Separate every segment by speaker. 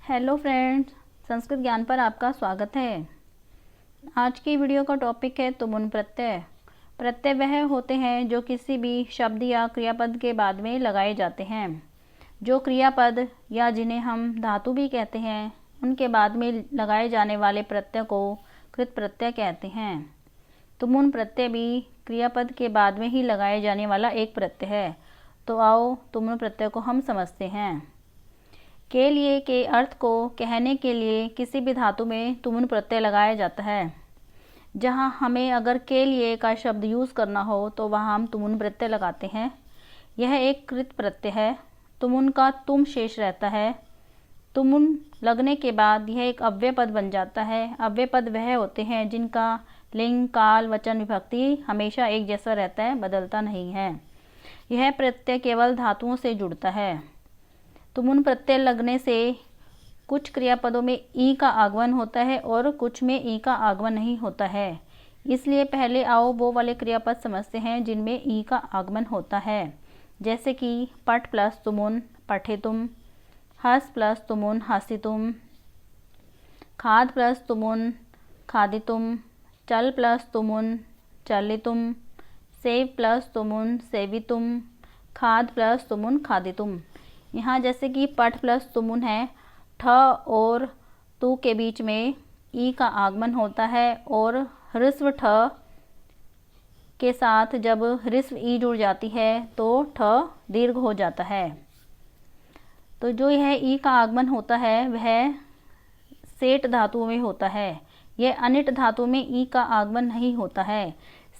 Speaker 1: Hello friends, Sanskrit ज्ञान पर आपका स्वागत है। आज की वीडियो का टॉपिक है तुमुन प्रत्यय। प्रत्यय वह होते हैं जो किसी भी शब्द या क्रियापद के बाद में लगाए जाते हैं। जो क्रियापद या जिन्हें हम धातु भी कहते हैं, उनके बाद में लगाए जाने वाले प्रत्यय को कृत प्रत्यय कहते हैं। तुमुन प्रत्यय भी क्रियापद के बाद में ही लगाए जाने वाला एक प्रत्यय है। तो आओ तुमुन प्रत्यय को हम समझते हैं। के लिए के अर्थ को कहने के लिए किसी भी धातु में तुमुन प्रत्यय लगाया जाता है। जहाँ हमें अगर के लिए का शब्द यूज़ करना हो तो वहाँ हम तुमुन प्रत्यय लगाते हैं। यह एक कृत प्रत्यय है। तुमुन का तुम शेष रहता है। तुमुन लगने के बाद यह एक अव्यय पद बन जाता है। अव्यय पद वह होते हैं जिनका लिंग, काल, वचन, विभक्ति हमेशा एक जैसा रहता है, बदलता नहीं है। यह प्रत्यय केवल धातुओं से जुड़ता है। तुमुन प्रत्यय लगने से कुछ क्रियापदों में ई का आगमन होता है और कुछ में ई का आगमन नहीं होता है। इसलिए पहले आओ वो वाले क्रियापद समझते हैं जिनमें ई का आगमन होता है। जैसे कि पठ प्लस तुमुन पठितुम, हस प्लस तुमुन हसितुम, खाद प्लस तुमुन खादितुम, चल प्लस तुमुन चलितुम, सेव प्लस तुमुन सेवितुम, खाद प्लस तुमुन खादितुम। यहाँ जैसे कि पठ प्लस तुमुन है, ठ और तू के बीच में ई का आगमन होता है और ह्रस्व ठ के साथ जब ह्रस्व ई जुड़ जाती है तो ठ दीर्घ हो जाता है। तो जो यह ई का आगमन होता है वह सेठ धातु में होता है। यह अनिट धातु में ई का आगमन नहीं होता है।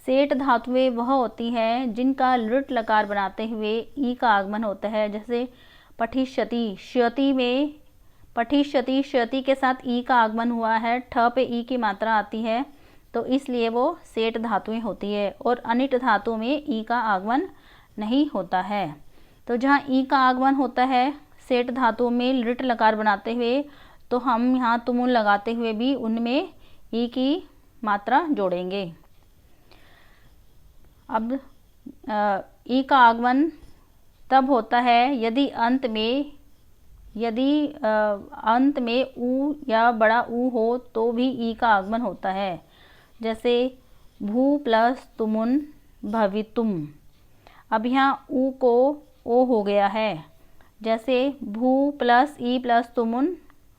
Speaker 1: सेठ धातुएं वह होती हैं जिनका लृट लकार बनाते हुए ई का आगमन होता है। जैसे पठिष्यति, श्यति में पठिष्यति, श्यति के साथ ई का आगमन हुआ है, ठ पे ई की मात्रा आती है, तो इसलिए वो सेठ धातुएं होती है। और अनिट धातु में ई का आगमन नहीं होता है। तो जहाँ ई का आगमन होता है सेठ धातु में लृट लकार बनाते हुए, तो हम यहाँ तुमुन लगाते हुए भी उनमें ई की मात्रा जोड़ेंगे। अब ई का आगमन तब होता है यदि अंत में ऊ या बड़ा ऊ हो तो भी ई का आगमन होता है। जैसे भू प्लस तुमुन भवितुम। अब यहाँ ऊ को ओ हो गया है। जैसे भू प्लस ई प्लस तुमुन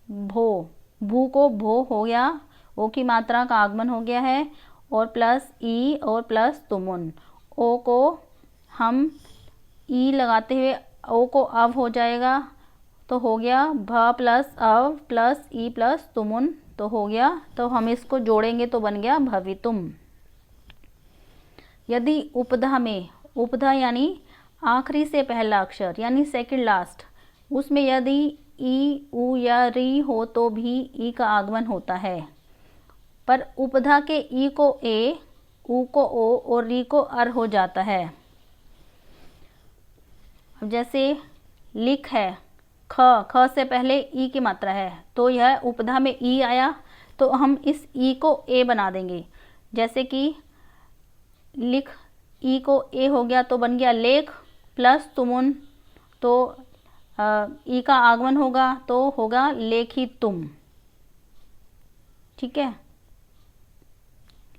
Speaker 1: भो, भू को भो हो गया, ओ की मात्रा का आगमन हो गया है, और प्लस ई और प्लस तुमुन। ओ को हम ई लगाते हुए ओ को अव हो जाएगा, तो हो गया भ प्लस अव प्लस ई प्लस तुमुन, तो हो गया। तो हम इसको जोड़ेंगे तो बन गया भवितुम। यदि उपधा में, उपधा यानी आखिरी से पहला अक्षर यानी सेकंड लास्ट, उसमें यदि ई, उ या री हो तो भी ई का आगमन होता है। पर उपधा के ई को ए, उ को ओ और री को अर हो जाता है। अब जैसे लिख है, ख से पहले ई की मात्रा है, तो यह उपधा में ई आया, तो हम इस ई को ए बना देंगे। जैसे कि लिख, ई को ए हो गया तो बन गया लेख प्लस तुमुन, तो ई का आगमन होगा तो होगा लेखी तुम। ठीक है,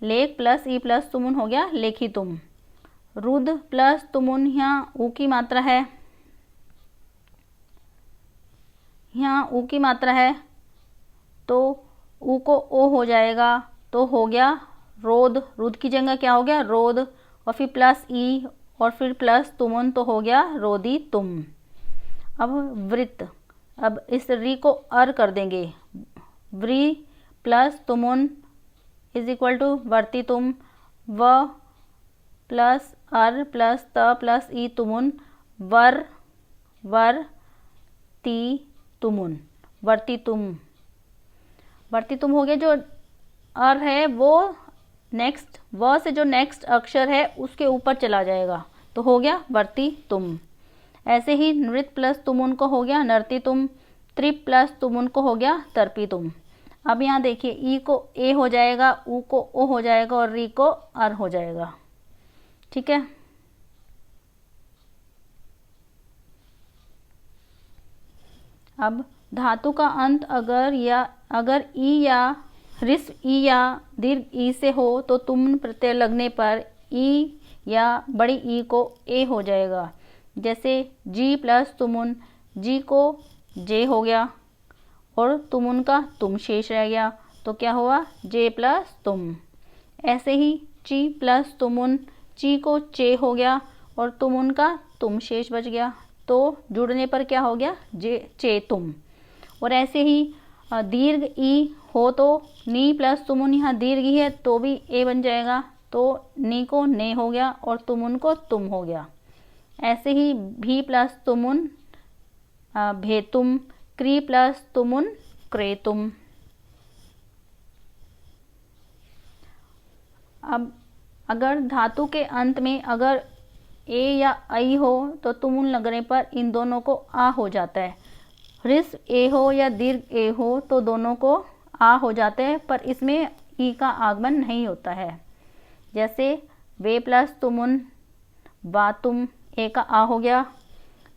Speaker 1: लेख प्लस ई प्लस तुमुन हो गया लेखी तुम। रुद प्लस तुमुन, यहाँ ऊ की मात्रा है, यहाँ ऊ की मात्रा है, तो ऊ को ओ हो जाएगा, तो हो गया रोद। रुद की जगह क्या हो गया रोद, और फिर प्लस ई और फिर प्लस तुमुन, तो हो गया रोदी तुम। अब वृत्त, अब इस री को अर कर देंगे। व्री प्लस तुमुन इज इक्वल टू वर्ती तुम, व प्लस अर प्लस त प्लस ई तुमुन, वर वर ती तुमुन, वर्ती तुम। वर्ती तुम हो गया। जो अर है वो नेक्स्ट, व से जो नेक्स्ट अक्षर है उसके ऊपर चला जाएगा, तो हो गया वर्ती तुम। ऐसे ही नृत प्लस तुमुन को हो गया नरती तुम, त्रिप प्लस तुमुन को हो गया तर्पी तुम। अब यहाँ देखिए ई को ए हो जाएगा, ऊ को ओ हो जाएगा और री को अर हो जाएगा। ठीक है, अब धातु का अंत अगर ई या ह्रस्व ई या दीर्घ ई से हो तो तुम प्रत्यय लगने पर ई या बड़ी ई को ए हो जाएगा। जैसे जी प्लस तुमुन, जी को जे हो गया और तुमुन का तुम शेष रह गया, तो क्या हुआ, जे प्लस तुम। ऐसे ही ची प्लस तुमुन, ची को चे हो गया और तुमुन का तुम शेष बच गया, तो जुड़ने पर क्या हो गया, जे चे तुम। और ऐसे ही दीर्घ ई हो तो नी प्लस तुमुन, यहाँ दीर्घ ही है तो भी ए बन जाएगा, तो नी को ने हो गया और तुमुन को तुम हो गया। ऐसे ही भी प्लस तुमुन भेतुम, क्री प्लस तुमुन क्रेतुम। अब अगर धातु के अंत में अगर ए या आई हो तो तुमुन लगने पर इन दोनों को आ हो जाता है। ह्रस्व ए हो या दीर्घ ए हो तो दोनों को आ हो जाते हैं, पर इसमें ई का आगमन नहीं होता है। जैसे वे प्लस तुमुन बातुम, ए का आ हो गया।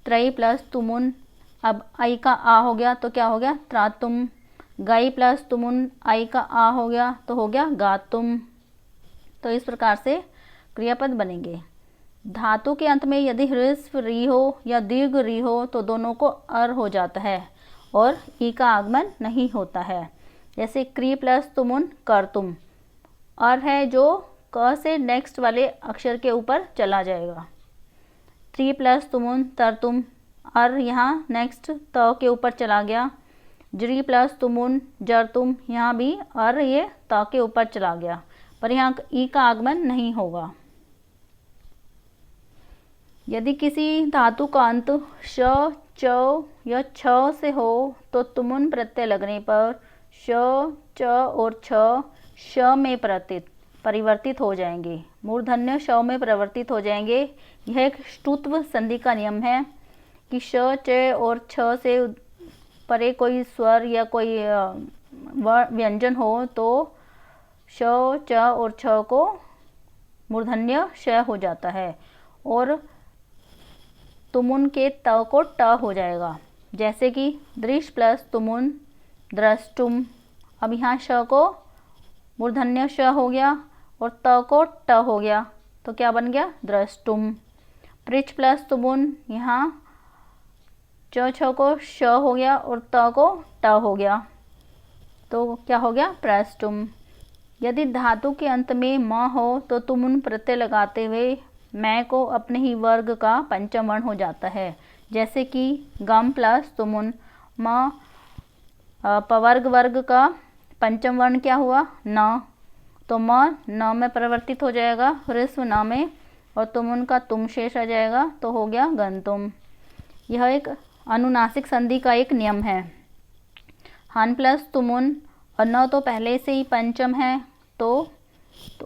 Speaker 1: त्रयी प्लस तुमुन, अब आई का आ हो गया तो क्या हो गया, त्रातुम। गाई प्लस तुमुन, आई का आ हो गया तो हो गया गातुम। तो इस प्रकार से क्रियापद बनेंगे। धातु के अंत में यदि ह्रस्व री हो या दीर्घ री हो तो दोनों को अर हो जाता है और ई का आगमन नहीं होता है। जैसे क्री प्लस तुमुन करतुम, अर है जो क से नेक्स्ट वाले अक्षर के ऊपर चला जाएगा। थ्री प्लस तुमुन तरतुम, अर यहाँ नेक्स्ट त के ऊपर चला गया। जरी प्लस तुमुन जरतुम, यहाँ भी अर ये त के ऊपर चला गया, पर यहाँ ई का आगमन नहीं होगा। यदि किसी धातु का अंत श, च या छ से हो तो तुमुन प्रत्यय लगने पर श, च और छ श में परिवर्तित हो जाएंगे, मूर्धन्य श में परिवर्तित हो जाएंगे। यह एक ष्टुत्व संधि का नियम है कि श, च और छ से परे कोई स्वर या कोई व्यंजन हो तो श, च और छ को मूर्धन्य श हो जाता है और तुमुन के त को ट हो जाएगा। जैसे कि दृश प्लस तुमुन द्रष्टुम, अब यहाँ श को मूर्धन्य श हो गया और त को ट हो गया, तो क्या बन गया, द्रष्टुम। पृछ प्लस तुमुन, यहाँ च छ को श हो गया और त को ट हो गया, तो क्या हो गया, प्रष्टुम। यदि धातु के अंत में म हो तो तुमुन प्रत्यय लगाते हुए मैं को अपने ही वर्ग का पंचम वर्ण हो जाता है। जैसे कि गम प्लस तुमुन, म पवर्ग वर्ग का पंचम वर्ण क्या हुआ, न, तो म न में परिवर्तित हो जाएगा ह्रस्व न में और तुमुन का तुम शेष आ जाएगा, तो हो गया गंतुम। यह एक अनुनासिक संधि का एक नियम है। हन प्लस तुमुन और न तो पहले से ही पंचम है तो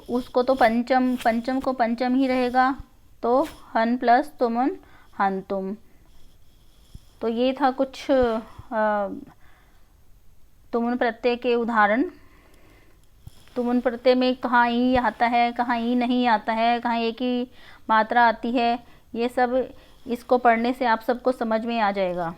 Speaker 1: उसको तो पंचम को पंचम ही रहेगा, तो हन प्लस तुमुन हंतुम। तो ये था कुछ तुमुन प्रत्यय के उदाहरण। तुमुन प्रत्यय में कहाँ ई आता है, कहाँ ई नहीं आता है, कहाँ एक ही मात्रा आती है, ये सब इसको पढ़ने से आप सबको समझ में आ जाएगा।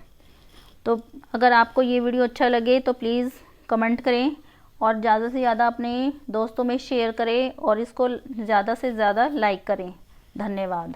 Speaker 1: तो अगर आपको ये वीडियो अच्छा लगे तो प्लीज़ कमेंट करें और ज़्यादा से ज़्यादा अपने दोस्तों में शेयर करें और इसको ज़्यादा से ज़्यादा लाइक करें। धन्यवाद।